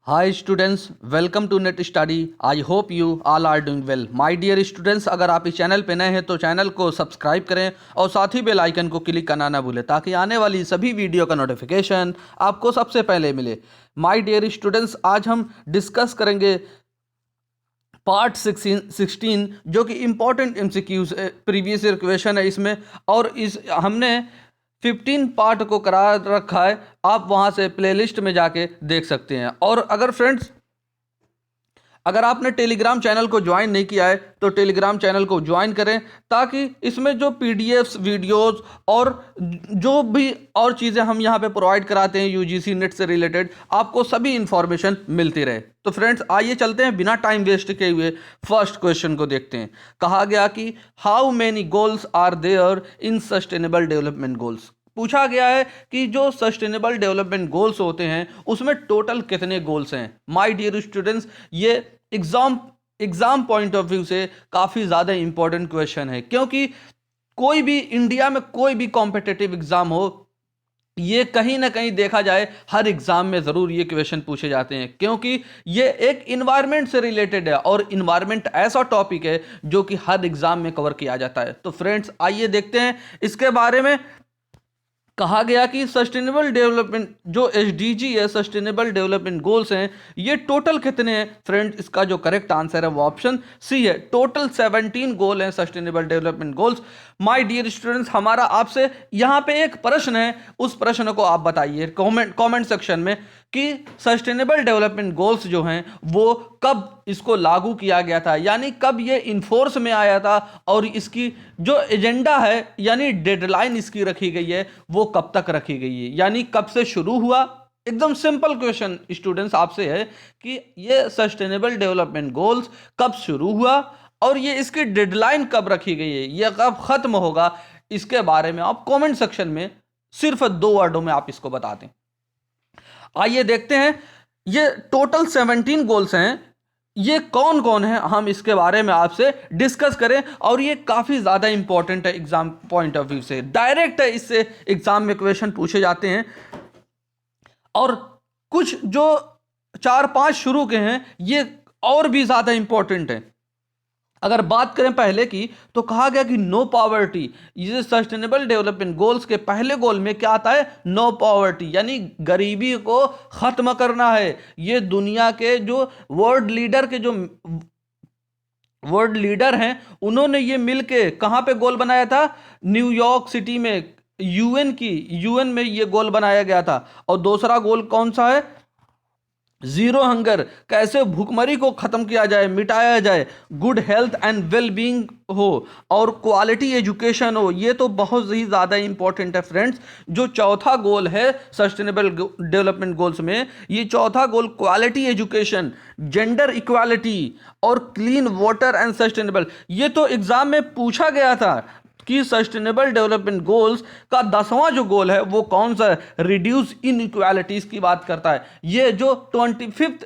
Hi students, welcome to Net Study. I hope you all are doing well. My dear students, अगर आप इस channel पे नए हैं तो चैनल को सब्सक्राइब करें और साथ ही बेल आइकन को क्लिक करना ना भूलें ताकि आने वाली सभी वीडियो का नोटिफिकेशन आपको सबसे पहले मिले। माय डियर स्टूडेंट्स, आज हम डिस्कस करेंगे पार्ट 16 जो कि important MCQs previous year question है इसमें, और इस हमने 15 पार्ट को करा रखा है। आप वहां से प्लेलिस्ट में जाके देख सकते हैं। और अगर फ्रेंड्स, अगर आपने टेलीग्राम चैनल को ज्वाइन नहीं किया है तो टेलीग्राम चैनल को ज्वाइन करें ताकि इसमें जो पीडीएफ्स, वीडियोस और जो भी और चीज़ें हम यहाँ पे प्रोवाइड कराते हैं यूजीसी नेट से रिलेटेड, आपको सभी इंफॉर्मेशन मिलती रहे। तो फ्रेंड्स, आइए चलते हैं, बिना टाइम वेस्ट किए हुए फर्स्ट क्वेश्चन को देखते हैं। कहा गया कि how many goals are there in sustainable development goals. पूछा गया है कि जो सस्टेनेबल डेवलपमेंट गोल्स होते हैं उसमें टोटल कितने गोल्स हैं। माय डियर स्टूडेंट्स, ये एग्जाम पॉइंट ऑफ व्यू से काफ़ी ज़्यादा इंपॉर्टेंट क्वेश्चन है, क्योंकि कोई भी इंडिया में कोई भी कॉम्पिटिटिव एग्जाम हो, ये कहीं ना कहीं देखा जाए हर एग्जाम में ज़रूर ये क्वेश्चन पूछे जाते हैं, क्योंकि ये एक इन्वायरमेंट से रिलेटेड है और इन्वायरमेंट ऐसा टॉपिक है जो कि हर एग्जाम में कवर किया जाता है। तो फ्रेंड्स, आइए देखते हैं इसके बारे में। कहा गया कि सस्टेनेबल डेवलपमेंट जो एसडीजी है, सस्टेनेबल डेवलपमेंट गोल्स हैं, ये टोटल कितने हैं। फ्रेंड्स, इसका जो करेक्ट आंसर है वो ऑप्शन सी है। टोटल 17 गोल हैं sustainable development goals. My dear students, हमारा आपसे यहाँ पे एक प्रश्न है, उस प्रश्न को आप बताइए कमेंट सेक्शन में कि सस्टेनेबल डेवलपमेंट गोल्स जो हैं वो कब इसको लागू किया गया था, यानी कब ये इन्फोर्स में आया था, और इसकी जो एजेंडा है यानी डेडलाइन इसकी रखी गई है वो कब तक रखी गई है, यानी कब से शुरू हुआ। एकदम सिंपल क्वेश्चन स्टूडेंट्स आपसे है कि ये सस्टेनेबल डेवलपमेंट गोल्स कब शुरू हुआ और ये इसकी डेडलाइन कब रखी गई है, ये कब खत्म होगा। इसके बारे में आप कमेंट सेक्शन में सिर्फ 2 वर्डों में आप इसको बता दें। आइए देखते हैं, ये टोटल 17 गोल्स हैं, ये कौन कौन है, हम इसके बारे में आपसे डिस्कस करें। और ये काफ़ी ज़्यादा इंपॉर्टेंट है एग्जाम पॉइंट ऑफ व्यू से, डायरेक्ट है, इससे एग्जाम में क्वेश्चन पूछे जाते हैं। और कुछ जो 4-5 शुरू के हैं ये और भी ज़्यादा इंपॉर्टेंट है। अगर बात करें पहले की, तो कहा गया कि नो पॉवर्टी, ये सस्टेनेबल डेवलपमेंट गोल्स के पहले गोल में क्या आता है, नो पॉवर्टी, यानी गरीबी को खत्म करना है। ये दुनिया के जो वर्ल्ड लीडर हैं उन्होंने ये मिलके कहाँ पे गोल बनाया था, न्यूयॉर्क सिटी में यूएन में ये गोल बनाया गया था। और दूसरा गोल कौन सा है, जीरो हंगर, कैसे भूखमरी को खत्म किया जाए, मिटाया जाए, good health and well being हो, और क्वालिटी एजुकेशन हो। ये तो बहुत ही ज़्यादा इंपॉर्टेंट है फ्रेंड्स। जो चौथा गोल है सस्टेनेबल डेवलपमेंट गोल्स में, ये चौथा गोल क्वालिटी एजुकेशन, जेंडर इक्वालिटी और क्लीन वाटर एंड सस्टेनेबल, ये तो एग्जाम में पूछा गया था कि सस्टेनेबल डेवलपमेंट गोल्स का 10वां जो गोल है वो कौन सा है, रिड्यूस इनइक्वालिटीज की बात करता है। ये जो 25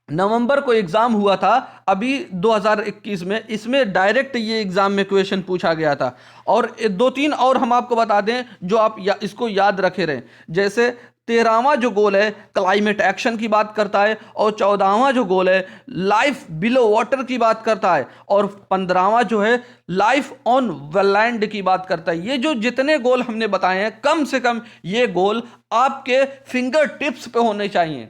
नवंबर को एग्जाम हुआ था अभी 2021 में, इसमें डायरेक्ट ये एग्जाम में क्वेश्चन पूछा गया था। और 2-3 और हम आपको बता दें जो आप इसको याद रखे रहें, जैसे 13वां जो गोल है क्लाइमेट एक्शन की बात करता है, और 14वां जो गोल है लाइफ बिलो वाटर की बात करता है, और 15वां जो है लाइफ ऑन लैंड की बात करता है। ये जो जितने गोल हमने बताए हैं, कम से कम ये गोल आपके फिंगर टिप्स पे होने चाहिए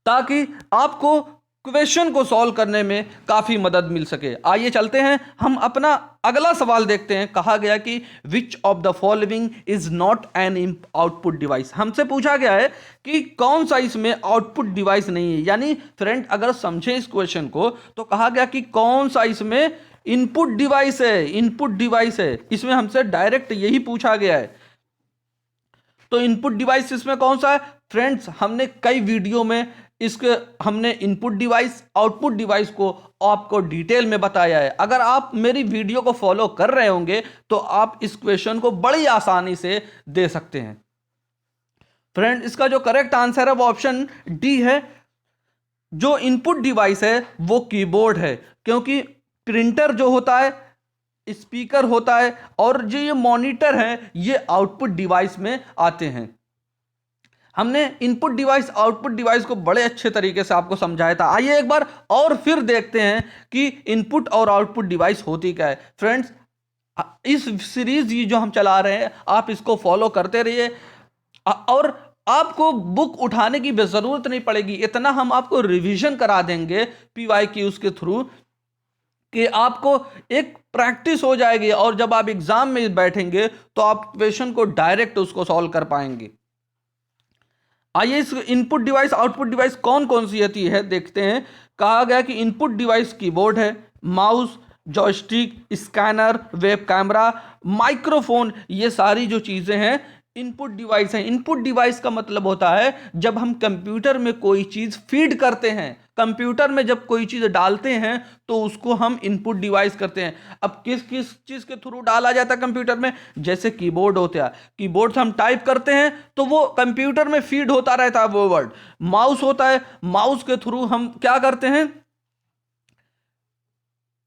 ताकि आपको क्वेश्चन को सॉल्व करने में काफ़ी मदद मिल सके। आइए चलते हैं, हम अपना अगला सवाल देखते हैं। कहा गया कि विच of the following is not an output device. हमसे पूछा गया है कि कौन सा इसमें आउटपुट डिवाइस नहीं है, यानी फ्रेंड अगर समझे इस क्वेश्चन को तो कहा गया कि कौन सा इसमें इनपुट डिवाइस है। इसमें हमसे डायरेक्ट यही पूछा गया है। तो इनपुट डिवाइस इसमें कौन सा है फ्रेंड्स, हमने कई वीडियो में हमने इनपुट डिवाइस, आउटपुट डिवाइस को आपको डिटेल में बताया है। अगर आप मेरी वीडियो को फॉलो कर रहे होंगे तो आप इस क्वेश्चन को बड़ी आसानी से दे सकते हैं। फ्रेंड, इसका जो करेक्ट आंसर है वो ऑप्शन डी है। जो इनपुट डिवाइस है वो कीबोर्ड है, क्योंकि प्रिंटर जो होता है, स्पीकर होता है, और जो ये मॉनिटर है ये आउटपुट डिवाइस में आते हैं। हमने इनपुट डिवाइस आउटपुट डिवाइस को बड़े अच्छे तरीके से आपको समझाया था। आइए एक बार और फिर देखते हैं कि इनपुट और आउटपुट डिवाइस होती क्या है। फ्रेंड्स, इस सीरीज ये जो हम चला रहे हैं आप इसको फॉलो करते रहिए और आपको बुक उठाने की जरूरत नहीं पड़ेगी। इतना हम आपको रिवीजन करा देंगे PYQs के थ्रू कि आपको एक प्रैक्टिस हो जाएगी और जब आप एग्जाम में बैठेंगे तो आप क्वेश्चन को डायरेक्ट उसको सॉल्व कर पाएंगे। आइए इस इनपुट डिवाइस आउटपुट डिवाइस कौन कौन सी होती है देखते हैं। कहा गया कि इनपुट डिवाइस कीबोर्ड है, mouse, joystick, scanner, web camera, microphone, ये सारी जो चीजें हैं इनपुट डिवाइस हैं। इनपुट डिवाइस का मतलब होता है जब हम कंप्यूटर में कोई चीज फीड करते हैं, कंप्यूटर में जब कोई चीज डालते हैं तो उसको हम इनपुट डिवाइस करते हैं। अब किस किस चीज के थ्रू डाला जाता है कंप्यूटर में, जैसे कीबोर्ड होता है, कीबोर्ड से हम टाइप करते हैं तो वो कंप्यूटर में फीड होता रहता है वो वर्ड। माउस होता है, माउस के थ्रू हम क्या करते हैं,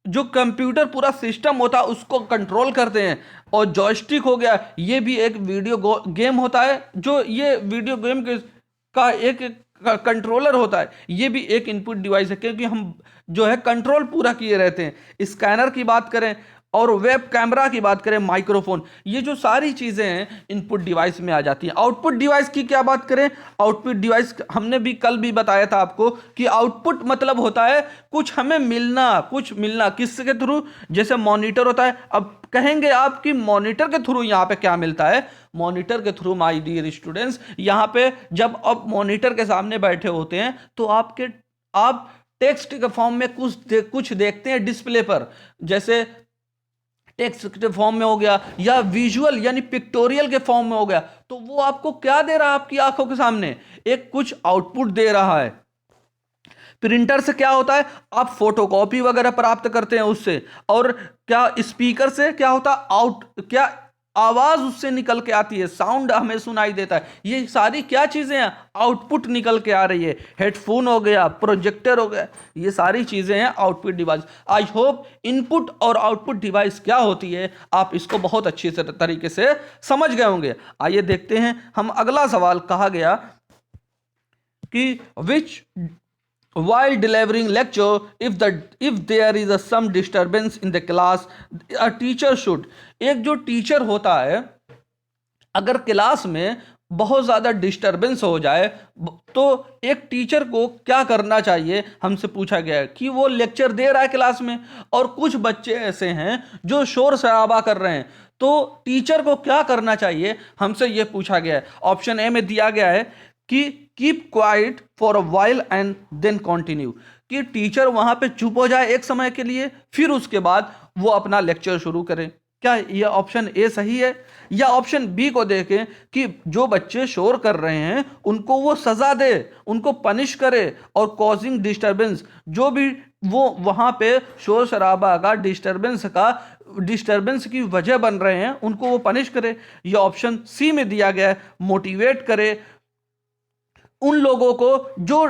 जो कंप्यूटर पूरा सिस्टम होता है उसको कंट्रोल करते हैं। और जॉयस्टिक हो गया, ये भी एक वीडियो गेम होता है, जो ये वीडियो गेम का एक कंट्रोलर होता है, ये भी एक इनपुट डिवाइस है क्योंकि हम जो है कंट्रोल पूरा किए रहते हैं। स्कैनर की बात करें और वेब कैमरा की बात करें, माइक्रोफोन, ये जो सारी चीजें हैं इनपुट डिवाइस में आ जाती हैं। आउटपुट डिवाइस की क्या बात करें, आउटपुट डिवाइस हमने भी कल भी बताया था आपको कि आउटपुट मतलब होता है कुछ हमें मिलना, कुछ मिलना किसके थ्रू, जैसे मॉनिटर होता है। अब कहेंगे आप कि मॉनिटर के थ्रू यहाँ पे क्या मिलता है, मॉनिटर के थ्रू माय डियर स्टूडेंट्स यहाँ पे जब आप मॉनिटर के सामने बैठे होते हैं तो आप टेक्स्ट के फॉर्म में कुछ देखते हैं डिस्प्ले पर, जैसे टेक्स्ट के फॉर्म में हो गया या विजुअल यानी पिक्टोरियल के फॉर्म में हो गया, तो वो आपको क्या दे रहा है, आपकी आंखों के सामने एक कुछ आउटपुट दे रहा है। प्रिंटर से क्या होता है, आप फोटोकॉपी वगैरह प्राप्त करते हैं उससे, और क्या स्पीकर से क्या होता है, क्या आवाज उससे निकल के आती है, साउंड हमें सुनाई देता है। ये सारी क्या चीजें हैं, आउटपुट निकल के आ रही है। हेडफोन हो गया, प्रोजेक्टर हो गया, ये सारी चीजें हैं output device. I hope input और आउटपुट डिवाइस क्या होती है आप इसको बहुत अच्छी तरीके से समझ गए होंगे। आइए देखते हैं हम अगला सवाल। कहा गया कि विच while delivering lecture if there is some disturbance in the class a teacher should, एक जो टीचर होता है अगर क्लास में बहुत ज़्यादा डिस्टरबेंस हो जाए तो एक टीचर को क्या करना चाहिए, हमसे पूछा गया है कि वो लेक्चर दे रहा है क्लास में और कुछ बच्चे ऐसे हैं जो शोर शराबा कर रहे हैं, तो टीचर को क्या करना चाहिए, हमसे ये पूछा गया है। ऑप्शन ए में दिया गया है कि keep quiet for a while and then continue, कि टीचर वहां पे चुप हो जाए एक समय के लिए फिर उसके बाद वो अपना लेक्चर शुरू करे। क्या ये ऑप्शन ए सही है, या ऑप्शन बी को देखें कि जो बच्चे शोर कर रहे हैं उनको वो सजा दे, उनको पनिश करे और कॉजिंग डिस्टरबेंस, जो भी वो वहां पे शोर शराबा का डिस्टरबेंस की वजह बन रहे हैं उनको वो पनिश करे। ये ऑप्शन सी में दिया गया है, मोटिवेट करे उन लोगों को जो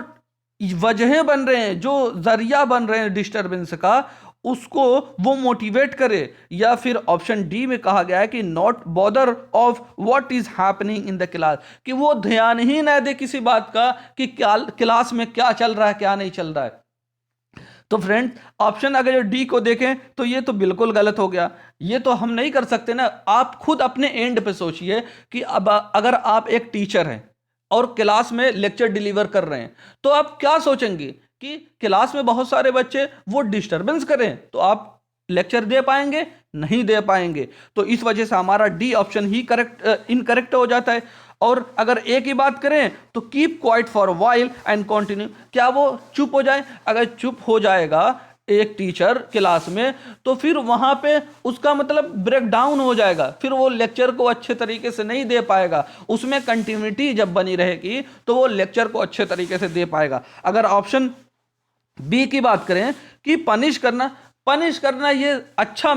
वजहें बन रहे हैं, जो जरिया बन रहे हैं डिस्टरबेंस का, उसको वो मोटिवेट करे। या फिर ऑप्शन डी में कहा गया है कि not bother of what is happening in the class, कि वो ध्यान ही ना दे किसी बात का कि क्लास में क्या चल रहा है क्या नहीं चल रहा है। तो फ्रेंड ऑप्शन अगर डी को देखें तो ये तो बिल्कुल गलत हो गया, ये तो हम नहीं कर सकते ना। आप खुद अपने एंड पे सोचिए कि अब अगर आप एक टीचर हैं और क्लास में लेक्चर डिलीवर कर रहे हैं तो आप क्या सोचेंगे कि क्लास में बहुत सारे बच्चे वो डिस्टरबेंस करें तो आप लेक्चर दे पाएंगे, नहीं दे पाएंगे। तो इस वजह से हमारा डी ऑप्शन ही इनकरेक्ट हो जाता है। और अगर ए की बात करें तो keep quiet for while and continue, क्या वो चुप हो जाए, अगर चुप हो जाएगा एक टीचर क्लास में तो फिर वहां पे उसका मतलब ब्रेक डाउन हो जाएगा, फिर वो लेक्चर को अच्छे तरीके से नहीं दे पाएगा, उसमें कंटिन्यूटी जब बनी रहेगी तो वो लेक्चर को अच्छे तरीके से दे पाएगा। अगर ऑप्शन बी की बात करें कि पनिश करना ये अच्छा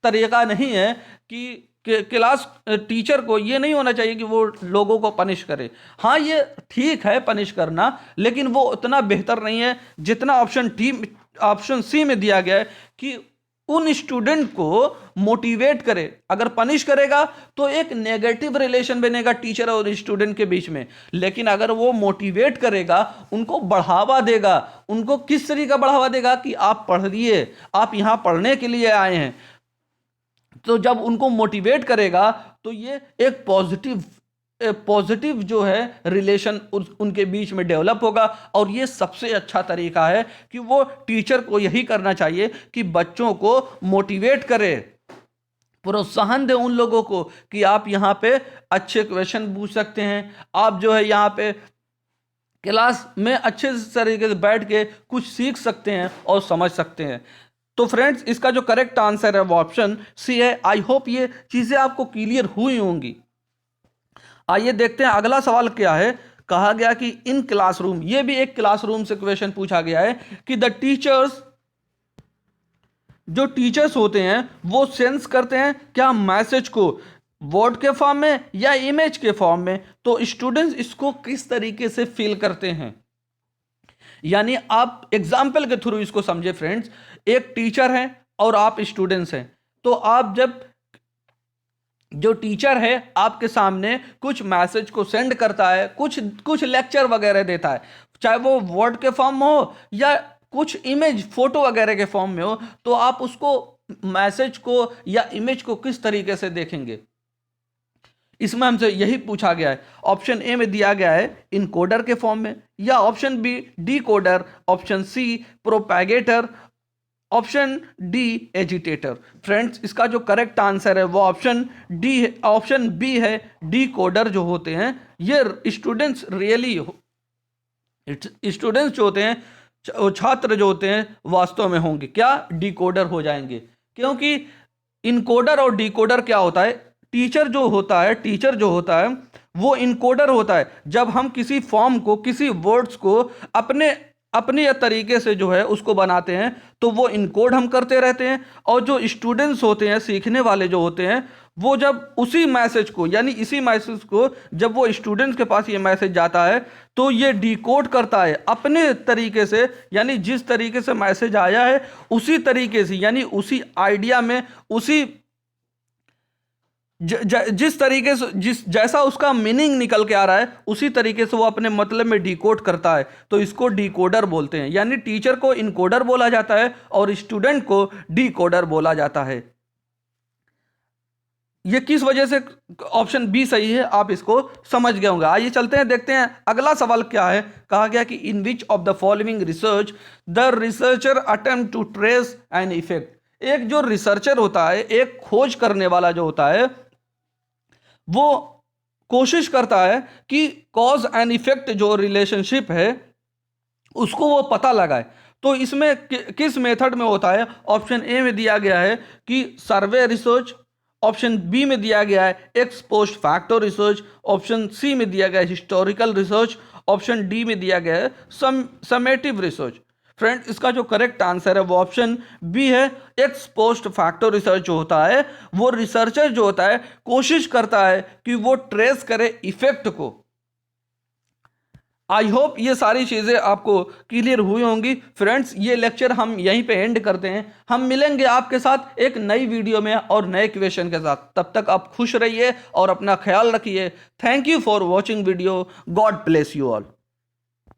तरीका नहीं है कि क्लास टीचर को ये नहीं होना चाहिए कि वो लोगों को पनिश करे। हाँ ये ठीक है पनिश करना, लेकिन वो उतना बेहतर नहीं है जितना ऑप्शन सी में दिया गया है कि उन स्टूडेंट को मोटिवेट करे। अगर पनिश करेगा तो एक नेगेटिव रिलेशन बनेगा टीचर और स्टूडेंट के बीच में, लेकिन अगर वो मोटिवेट करेगा, उनको बढ़ावा देगा, उनको किस तरीके का बढ़ावा देगा कि आप पढ़िए, आप यहाँ पढ़ने के लिए आए हैं, तो जब उनको मोटिवेट करेगा तो ये एक पॉजिटिव जो है रिलेशन उनके बीच में डेवलप होगा। और ये सबसे अच्छा तरीका है कि वो टीचर को यही करना चाहिए कि बच्चों को मोटिवेट करे, प्रोत्साहन दे उन लोगों को कि आप यहाँ पे अच्छे क्वेश्चन पूछ सकते हैं, आप जो है यहाँ पे क्लास में अच्छे तरीके से बैठ के कुछ सीख सकते हैं और समझ सकते हैं। तो फ्रेंड्स, इसका जो करेक्ट आंसर है वो ऑप्शन सी है। आई होप ये चीजें आपको क्लियर हुई होंगी। आइए देखते हैं अगला सवाल क्या है। कहा गया कि इन क्लासरूम, ये भी एक क्लासरूम से क्वेश्चन पूछा गया है कि द टीचर्स, जो टीचर्स होते हैं वो सेंस करते हैं क्या मैसेज को वर्ड के फॉर्म में या इमेज के फॉर्म में, तो स्टूडेंट्स इसको किस तरीके से फील करते हैं। यानी आप एग्जाम्पल के थ्रू इसको समझे फ्रेंड्स। एक टीचर है और आप स्टूडेंट्स हैं, तो आप जब जो टीचर है आपके सामने कुछ मैसेज को सेंड करता है, कुछ लेक्चर वगैरह देता है, चाहे वो वर्ड के फॉर्म में हो या कुछ इमेज फोटो वगैरह के फॉर्म में हो, तो आप उसको मैसेज को या इमेज को किस तरीके से देखेंगे। इसमें हमसे यही पूछा गया है। ऑप्शन ए में दिया गया है इनकोडर के फॉर्म में, या option B decoder, option C propagator, option D agitator. Friends, इसका जो करेक्ट आंसर है वो ऑप्शन डी है, ऑप्शन बी है। डीकोडर जो होते हैं ये स्टूडेंट्स स्टूडेंट्स जो होते हैं, छात्र जो होते हैं वास्तव में होंगे क्या, डिकोडर हो जाएंगे। क्योंकि इनकोडर और डिकोडर क्या होता है, टीचर जो होता है वो इनकोडर होता है। जब हम किसी फॉर्म को, किसी वर्ड्स को अपने तरीके से जो है उसको बनाते हैं तो वो इनकोड हम करते रहते हैं। और जो स्टूडेंट्स होते हैं, सीखने वाले जो होते हैं, वो जब उसी मैसेज को, यानी इसी मैसेज को जब वो स्टूडेंट्स के पास ये मैसेज जाता है तो ये डिकोड करता है अपने तरीके से, यानी जिस तरीके से मैसेज आया है उसी तरीके से, यानी उसी आइडिया में, उसी जिस तरीके से जैसा उसका मीनिंग निकल के आ रहा है उसी तरीके से वो अपने मतलब में डिकोड करता है, तो इसको डिकोडर बोलते हैं। यानी टीचर को इनकोडर बोला जाता है और स्टूडेंट को डिकोडर बोला जाता है। ये किस वजह से ऑप्शन बी सही है आप इसको समझ गए होंगे। आइए चलते हैं, देखते हैं अगला सवाल क्या है। कहा गया कि in which of the following research the researcher attempt to trace an effect. एक जो रिसर्चर होता है, एक खोज करने वाला जो होता है, वो कोशिश करता है कि कॉज एंड इफेक्ट जो रिलेशनशिप है उसको वो पता लगाए। तो इसमें किस मेथड में होता है। ऑप्शन ए में दिया गया है कि सर्वे रिसर्च, ऑप्शन बी में दिया गया है ex post facto research, option C में दिया गया है हिस्टोरिकल रिसर्च, ऑप्शन डी में दिया गया है समेटिव रिसर्च। फ्रेंड, इसका जो करेक्ट आंसर है वो ऑप्शन बी है। एक्स पोस्ट फैक्टो रिसर्च जो होता है, वो रिसर्चर जो होता है कोशिश करता है कि वो ट्रेस करे इफेक्ट को। आई होप ये सारी चीज़ें आपको क्लियर हुई होंगी। फ्रेंड्स, ये लेक्चर हम यहीं पे एंड करते हैं। हम मिलेंगे आपके साथ एक नई वीडियो में और नए क्वेश्चन के साथ। तब तक आप खुश रहिए और अपना ख्याल रखिए। Thank you for watching video. God bless you all.